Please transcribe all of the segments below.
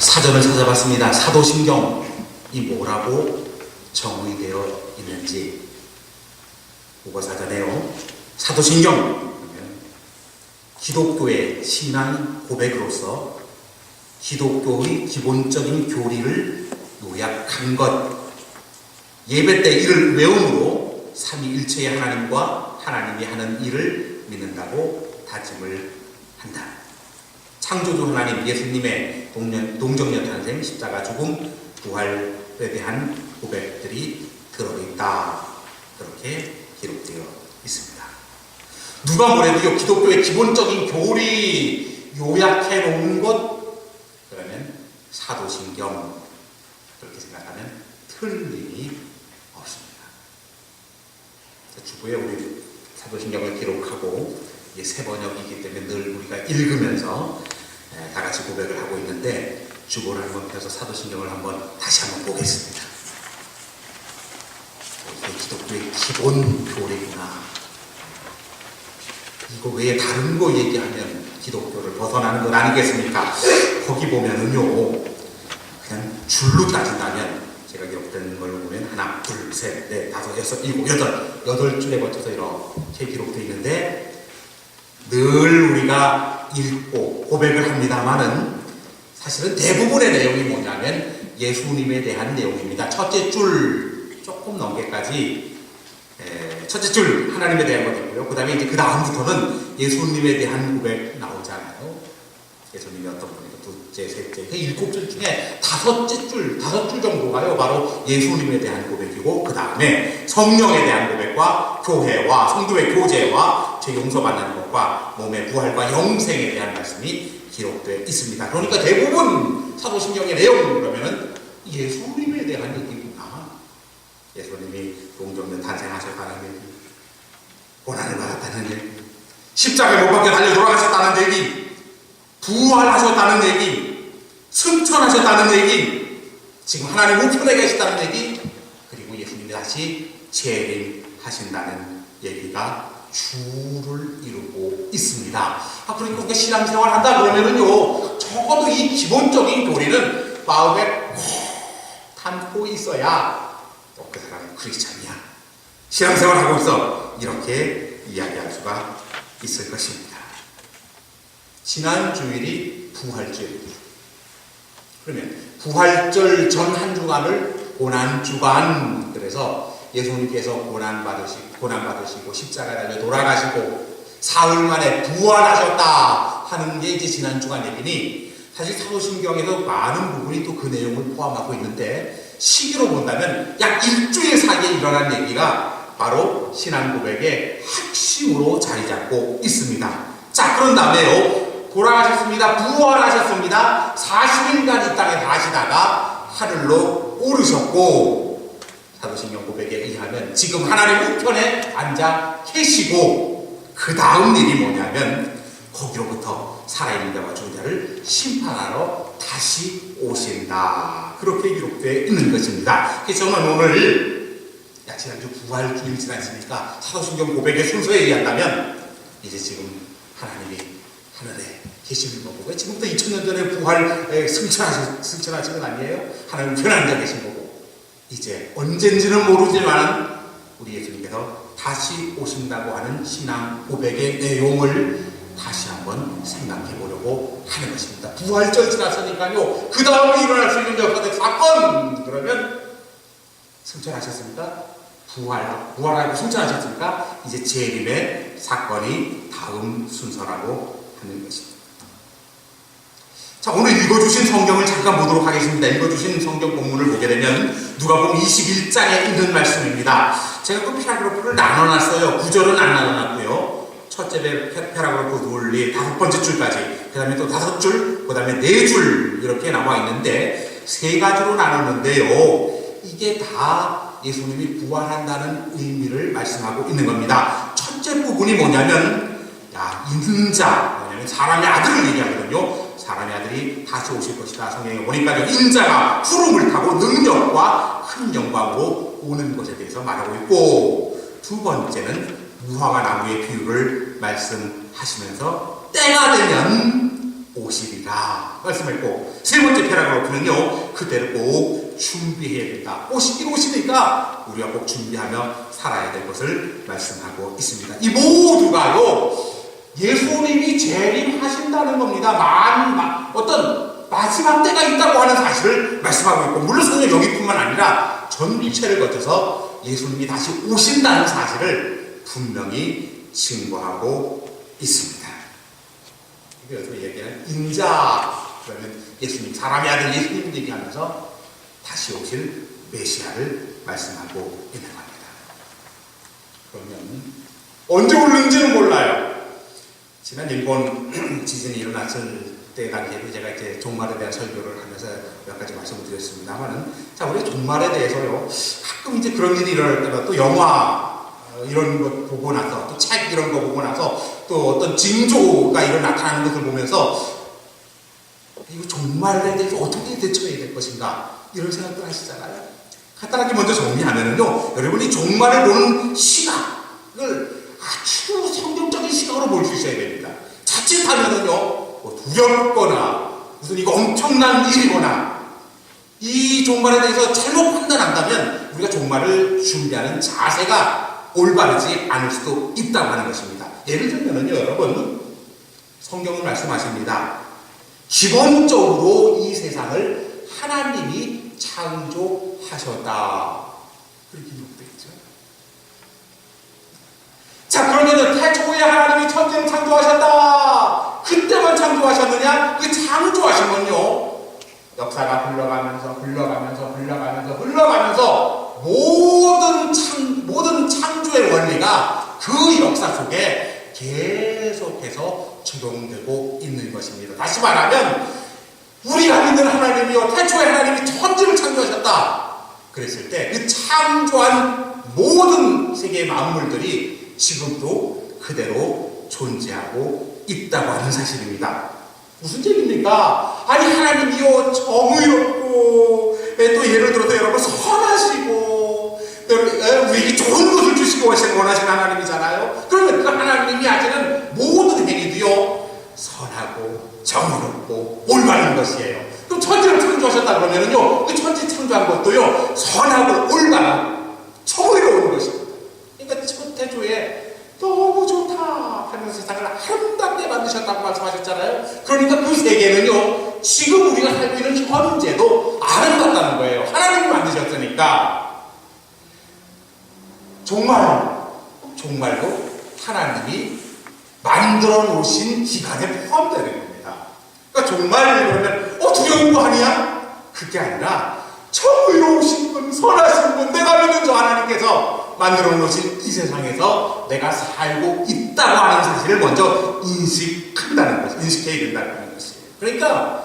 사전을 찾아봤습니다. 사도신경이 뭐라고 정의되어 있는지. 국어사전에요. 사도신경 그러면 기독교의 신앙 고백으로서 기독교의 기본적인 교리를 요약한 것. 예배 때 이를 외움으로 삼위일체의 하나님과 하나님이 하는 일을 믿는다고 다짐을 한다. 창조주 하나님 예수님의 동정녀 탄생, 십자가 죽음, 부활에 대한 고백들이 들어있다. 그렇게 기록되어 있습니다. 누가 뭐래도요, 기독교의 기본적인 교리 요약해 놓은 것, 그러면 사도신경, 그렇게 생각하면 틀림이 없습니다. 주부에 우리 사도신경을 기록하고 이게 새 번역이기 때문에 늘 우리가 읽으면서 다 같이 고백을 하고 있는데, 주보를 한번 펴서 사도신경을 한번 다시 한번 보겠습니다. 이게 기독교의 기본 교리구나. 이거 외에 다른 거 얘기하면 기독교를 벗어나는 건 아니겠습니까? 거기 보면은요, 그냥 줄로 따진다면, 제가 기록된 걸 보면 하나, 둘, 셋, 넷, 다섯, 여섯, 일곱, 여덟 줄에 걸쳐서 이렇게 기록되어 있는데, 늘 우리가 읽고 고백을 합니다만은 사실은 대부분의 내용이 뭐냐면 예수님에 대한 내용입니다. 첫째 줄 조금 넘게까지 첫째 줄 하나님에 대한 것이고요. 그 다음에 이제 그 다음부터는 예수님에 대한 고백 나오잖아요. 예수님이 어떤 분이고, 둘째, 셋째, 그 일곱 줄 중에 다섯 줄 정도가요, 바로 예수님에 대한 고백이고, 그 다음에 성령에 대한 고백과 교회와 성도의 교제와 죄 용서받는 것과 몸의 부활과 영생에 대한 말씀이 기록되어 있습니다. 그러니까 대부분 사도신경의 내용 그러면은 예수님에 대한 얘기구나. 예수님이 동정녀 탄생하셨다는 얘기, 고난을 받았다는 얘기, 십자가에 못 박혀 달려 돌아가셨다는 얘기, 부활하셨다는 얘기, 승천하셨다는 얘기, 지금 하나님 우편에 계시다는 얘기, 그리고 예수님이 다시 재림하신다는 얘기가 주를 이루고 있습니다. 그러니까 우리가 신앙생활 한다 그러면은요, 적어도 이 기본적인 교리는 마음에 꼭 담고 있어야 그 사람은 크리스찬이야, 신앙생활 하고 있어, 이렇게 이야기할 수가 있을 것입니다. 지난 주일이 부활절입니다. 그러면 부활절 전 한 주간을 고난주간, 그래서 예수님께서 고난받으시고 십자가에 달려 돌아가시고 사흘 만에 부활하셨다 하는 게 이제 지난 주간 얘기니, 사실 사도신경에서 많은 부분이 또 그 내용을 포함하고 있는데, 시기로 본다면 약 일주일 사이에 일어난 얘기가 바로 신앙 고백의 핵심으로 자리 잡고 있습니다. 자, 그런 다음에요, 돌아가셨습니다. 부활하셨습니다. 40일간 이 땅에 사시다가 하늘로 오르셨고, 사도신경 고백에 의하면 지금 하나님 우편에 앉아 계시고, 그 다음 일이 뭐냐면 거기로부터 살아있는 자와 죽은 자를 심판하러 다시 오신다. 그렇게 기록되어 있는 것입니다. 그래서 저는 오늘, 지난주 부활주일 지났으니까 사도신경 고백의 순서에 의한다면 이제 지금 하나님이 하늘에 계시는 거고, 지금부터 2000년 전에 부활에 승천하신 건 아니에요? 하나님 우편에 앉아 계신 거고, 이제 언젠지는 모르지만 우리 예수님께서 다시 오신다고 하는 신앙 고백의 내용을 다시 한번 생각해 보려고 하는 것입니다. 부활절 지났으니까요, 그 다음에 일어날 수 있는 역사적 사건, 그러면 승천하셨습니까? 부활하고 승천하셨습니까? 이제 재림의 사건이 다음 순서라고 하는 것입니다. 자, 오늘 읽어주신 성경을 잠깐 보도록 하겠습니다. 읽어주신 성경 본문을 보게 되면 누가복음 21장에 있는 말씀입니다. 제가 그 패라그래프를 나눠놨어요. 구절은 안 나눠놨고요. 첫째 패라그래프 둘리 다섯 번째 줄까지, 그 다음에 또 다섯 줄, 그 다음에 네 줄 이렇게 나와 있는데, 세 가지로 나눴는데요, 이게 다 예수님이 부활한다는 의미를 말씀하고 있는 겁니다. 첫째 부분이 뭐냐면, 인자, 뭐냐면 사람의 아들을 얘기하거든요. 사람의 아들이 다시 오실 것이다. 성경에 보니까 인자가 구름을 타고 능력과 큰 영광으로 오는 것에 대해서 말하고 있고, 두 번째는 무화과 나무의 비유를 말씀하시면서 때가 되면 오시리라 말씀했고, 세 번째 패러그래프는요, 그때를 꼭 준비해야 된다. 오시긴 오시니까 우리가 꼭 준비하며 살아야 될 것을 말씀하고 있습니다. 이 모두가요, 예수님이 재림하신다는 겁니다. 어떤 마지막 때가 있다고 하는 사실을 말씀하고 있고, 물론 성경 여기뿐만 아니라 전체를 거쳐서 예수님이 다시 오신다는 사실을 분명히 증거하고 있습니다. 그래서 얘기하는 인자, 그러면 예수님, 사람의 아들 예수님 얘기하면서 다시 오실 메시아를 말씀하고 있는 겁니다. 그러면 언제 오는지는 몰라요. 지난 일본 지진이 일어났을 때 당시에 제가 이제 종말에 대한 설교를 하면서 몇 가지 말씀을 드렸습니다만은, 자, 우리 종말에 대해서요, 가끔 이제 그런 일이 일어날 때마다 또 영화 이런 거 보고 나서, 또 책 이런 거 보고 나서, 또 어떤 징조가 이런 나타나는 것을 보면서 이거 종말에 대해서 어떻게 대처해야 될 것인가, 이런 생각들 하시잖아요. 간단하게 먼저 정리하면은요, 여러분이 종말을 보는 시각을 아주 성경적인 시각으로 볼 수 있어야 됩니다. 자칫하면은요, 뭐 두렵거나 무슨 이거 엄청난 일이거나 이 종말에 대해서 잘못 판단한다면 우리가 종말을 준비하는 자세가 올바르지 않을 수도 있다고 하는 것입니다. 예를 들면은요, 여러분, 성경은 말씀하십니다. 기본적으로 이 세상을 하나님이 창조하셨다. 그렇게 기록되어 있죠. 자, 그러면은 태초에 하나님이 천지를 창조하셨다. 그때만 창조하셨느냐? 그 창조하신 건요, 역사가 흘러가면서 모든 창조의 원리가 그 역사 속에 계속해서 적용되고 있는 것입니다. 다시 말하면 우리가 믿는 하나님이요, 태초에 하나님이 천지를 창조하셨다 그랬을 때 그 창조한 모든 세계의 만물들이 지금도 그대로 존재하고 있다고 하는 사실입니다. 무슨 얘기입니까? 아니, 하나님이요, 정의롭고, 또 예를 들어서 여러분 선하시고, 우리에게 좋은 것을 주시고 원하시는 하나님이잖아요. 그러면 그 하나님이 하시는 모든 행위도요, 선하고 정의롭고 올바른 것이에요. 그럼 천지를 창조하셨다 그러면은요, 그 천지 창조한 것도요, 선하고 올바른 정의로운 것입니다. 그러니까 첫 태초에 너무 좋다 하면서 세상을 아름답게 만드셨다고 말씀하셨잖아요. 그러니까 그 세계는요, 지금 우리가 살고 있는 현재도 아름답다는 거예요. 하나님이 만드셨으니까. 정말로 하나님이 만들어 놓으신 기간에 포함되는 겁니다. 그러니까 정말 그러면 두려운 거 아니야? 그게 아니라 정의로우신 분, 선하신 분, 내가 믿는 저 하나님께서 만들어 놓으신 이 세상에서 내가 살고 있다고 하는 사실을 먼저 인식해야 된다는 것이에요. 그러니까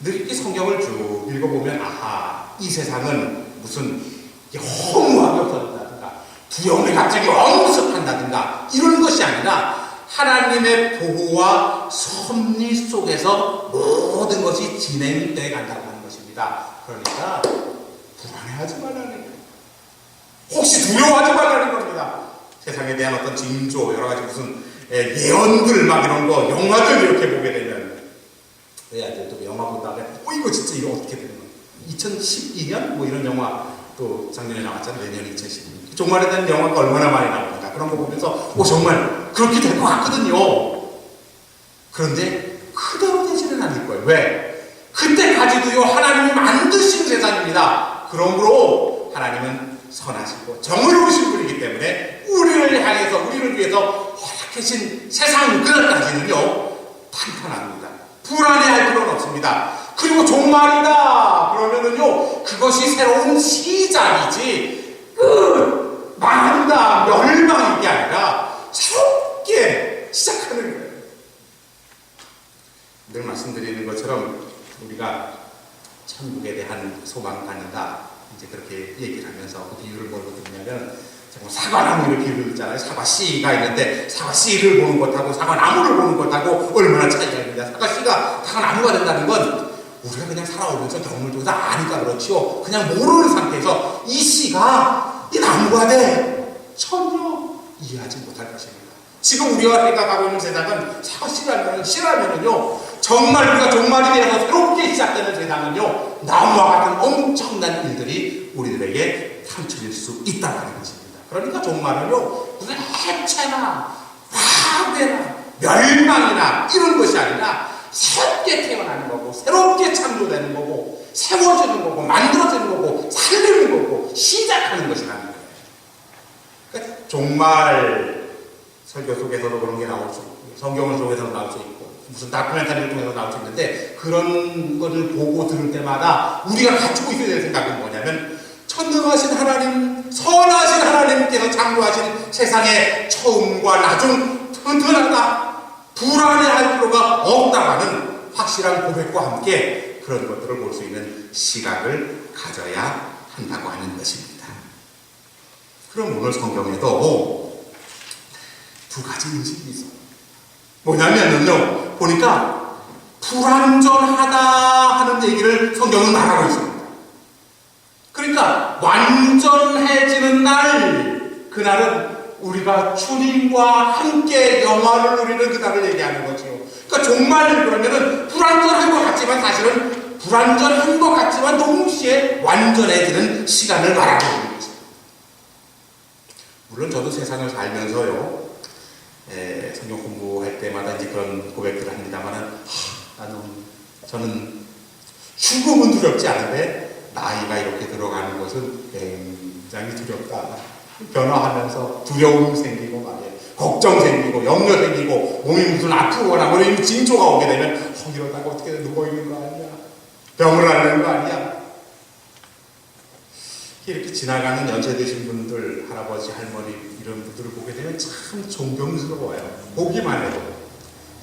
늘 이렇게 성경을 쭉 읽어보면, 아하, 이 세상은 무슨 허무하게 없어진다든가 두려움이 갑자기 엄습한다든가 이런 것이 아니라 하나님의 보호와 섭리 속에서 모든 것이 진행되어 간다고 하는 것입니다. 그러니까 불안해하지 말라는 거예요. 혹시 두려워하지 말라는 겁니다. 세상에 대한 어떤 징조, 여러 가지 무슨 예언들 막 이런 거, 영화들 이렇게 보게 되면, 내 아들도 영화 본 다음에 이거 진짜 이거 어떻게 되는 거야? 2012년 뭐 이런 영화 또 작년에 나왔잖아요. 내년 2012년. 종말에 대한 영화가 얼마나 많이 나옵니다. 그런 거 보면서 정말 그렇게 될 것 같거든요. 그런데 그대로 되지는 않을 거예요. 왜? 그때까지도요, 하나님이 만드신 세상입니다. 그러므로 하나님은 선하시고 정의로우신 분이기 때문에 우리를 향해서, 우리를 위해서 허락하신 세상 그날까지는요, 탄탄합니다. 불안해할 필요는 없습니다. 그리고 종말이다 그러면은요, 그것이 새로운 시작이지 망한다, 멸망인 게 아니라 새롭게 시작하는 거예요. 늘 말씀드리는 것처럼 우리가 천국에 대한 소망을 갖는다, 이제 그렇게 얘기를 하면서 그 비유를 뭘로 듣냐면, 사과나무를 비유를 듣잖아요. 사과 씨가 있는데 사과 씨를 보는 것하고 사과나무를 보는 것하고 얼마나 차이가 있느냐. 사과 씨가 사과나무가 된다는 건 우리가 그냥 살아오면서 경험을 다 아니까 그렇지요, 그냥 모르는 상태에서 이 씨가 이 나무가 돼 전혀 이해하지 못할 것입니다. 지금 우리가 생각하고 있는 세상은 사과 씨라면은요, 정말 우리가 종말이 되어서 새롭게 시작되는 세상은요, 나무와 같은 엄청난 일들이 우리들에게 펼쳐질 수 있다는 것입니다. 그러니까 종말은요, 무슨 해체나 파괴나 멸망이나 이런 것이 아니라 새롭게 태어나는 거고, 새롭게 창조되는 거고, 세워지는 거고, 만들어지는 거고, 살리는 거고, 시작하는 것이라는 거예요. 그러니까 종말 설교 속에서도 그런 게 나올 수 있고, 성경을 속에서 나올 수 있고, 무슨 다큐멘터리를 통해서 나올 수 있는데, 그런 것을 보고 들을 때마다 우리가 가지고 있어야 될 생각은 뭐냐면, 천능하신 하나님, 선하신 하나님께서 창조하신 세상의 처음과 나중 튼튼하다, 불안해할 필요가 없다라는 확실한 고백과 함께 그런 것들을 볼 수 있는 시각을 가져야 한다고 하는 것입니다. 그럼 오늘 성경에도 두 가지 인식이 있어요. 뭐냐면요, 보니까 불완전하다 하는 얘기를 성경은 말하고 있습니다. 그러니까 완전해지는 날, 그날은 우리가 주님과 함께 영화를 누리는 그날을 얘기하는 거죠. 그러니까 종말을 그러면은 불완전한 것 같지만 사실은 불완전한 것 같지만 동시에 완전해지는 시간을 말하고 있는 거죠. 물론 저도 세상을 살면서요, 성경 공부할 때마다 이제 그런 고백들을 합니다만은, 저는 죽음은 두렵지 않은데 나이가 이렇게 들어가는 것은 굉장히 두렵다. 변화하면서 두려움 생기고 말이에요. 걱정 생기고 염려 생기고 몸이 무슨 아프거나 뭐 이런 징조가 오게 되면 이러다가 어떻게 누워있는 거 아니야? 병을 앓는 거 아니야? 이렇게 지나가는 연세 드신 분들, 할아버지, 할머니 이런 분들을 보게 되면 참 존경스러워요. 보기만 해도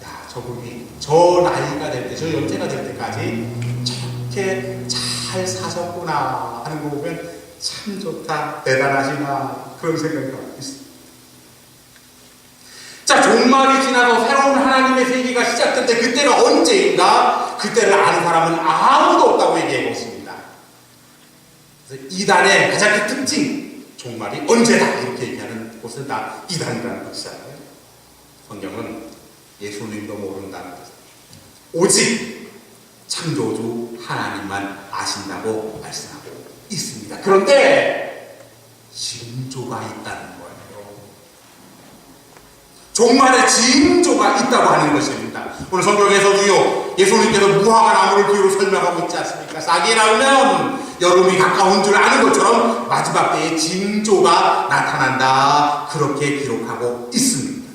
야, 저분이 저 나이가 될 때, 저 연세가 될 때까지 저렇게 잘 사셨구나 하는 거 보면 참 좋다, 대단하시나 그런 생각이 있습니다. 자, 종말이 지나서 새로운 하나님의 세계가 시작될 때 그때가 언제인가? 그때를 아는 사람은 아무도 없다고 얘기해 보습니다. 그래서 이단의 가장 큰 특징, 종말이 언제다 이렇게 얘기하는 곳은 다 이단이라는 것이잖아요. 성경은 예수님도 모른다는 것, 오직 창조주 하나님만 아신다고 말씀하고 있습니다. 그런데 징조가 있다는 거예요. 종말에 징조가 있다고 하는 것입니다. 오늘 성경에서도요, 예수님께서 무화과 나무를 비유로 설명하고 있지 않습니까? 싹이 나오면 여름이 가까운 줄 아는 것처럼 마지막 때에 징조가 나타난다, 그렇게 기록하고 있습니다.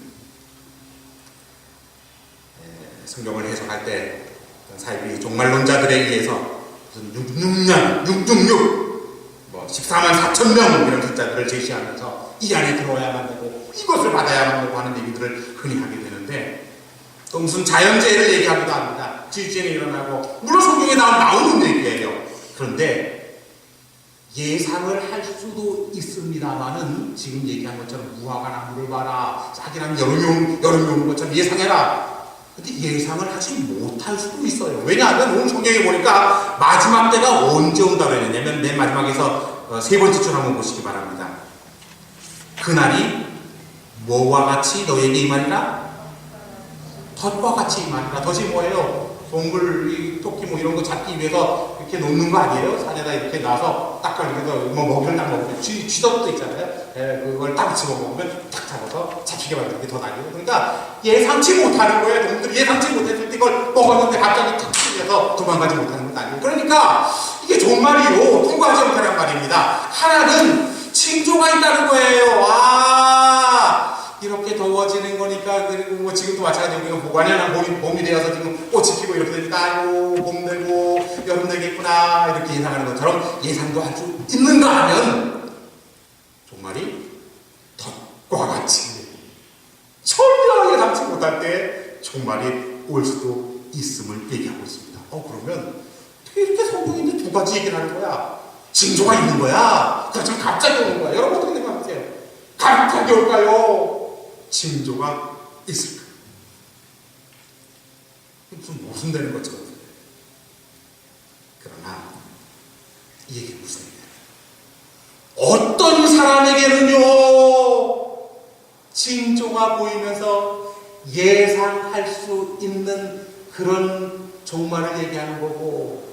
성경을 해석할 때 사이비 종말론자들에 의해서 무슨 666 14만 4천 명 이런 숫자들을 제시하면서 이 안에 들어와야만 되고 이것을 받아야만 되고 하는 얘기들을 흔히 하게 되는데, 또 무슨 자연재해를 얘기하기도 합니다. 지진이 일어나고, 물론 성경에 나오는 얘기예요. 그런데 예상을 할 수도 있습니다만은 지금 얘기한 것처럼 무화과 나무를 봐라, 싹이 나면 여름이 오는 것처럼 예상해라. 근데 예상을 하지 못할 수도 있어요. 왜냐하면 오늘 성경에 보니까 마지막 때가 언제 온다고 했냐면 맨 마지막에서 세 번째 줄 한번 보시기 바랍니다. 그날이 뭐와 같이 너에게 임하리라? 덫과 같이 임하리라. 덫이 뭐예요? 동물, 토끼 뭐 이런 거 잡기 위해서 이렇게 놓는 거 아니에요? 산에다 이렇게 놔서 딱 걸리면서 뭐 먹이를 딱 먹으면 쥐덫도 있잖아요. 그걸 딱 집어먹으면 딱 잡아서 잡히게 만드는 게 더 나아요. 그러니까 예상치 못하는 거예요. 동물들이 예상치 못했을 때 이걸 먹었는데 갑자기 탁 튀겨서 도망가지 못하는 건 아니에요. 그러니까 이게 종말이요, 통과하지 못하는 말입니다. 하나는 징조가 있다는 거예요. 이렇게 더워지는 거니까, 그리고 뭐 지금도 마찬가지로 우리가 보관이나 봄이 되어서 지금 꽃이 피고 이렇게 되니까 아유, 봄 되고 여름 되겠구나 이렇게 예상하는 것처럼 예상도 할 수 있는가 하면 종말이 덫과 같이 전혀 예상치 못할 때 종말이 올 수도 있음을 얘기하고 있습니다. 그러면 어떻게 이렇게 성경인데 두 가지 얘기를 하는 거야? 징조가 있는 거야? 그렇지만 갑자기 오는 거야? 여러분 어떻게 생각하세요? 갑자기 올까요? 징조가 있을까? 무슨 되는 것처럼. 그러나 이 얘기는 무슨 얘기냐? 어떤 사람에게는요, 징조가 보이면서 예상할 수 있는 그런 종말을 얘기하는 거고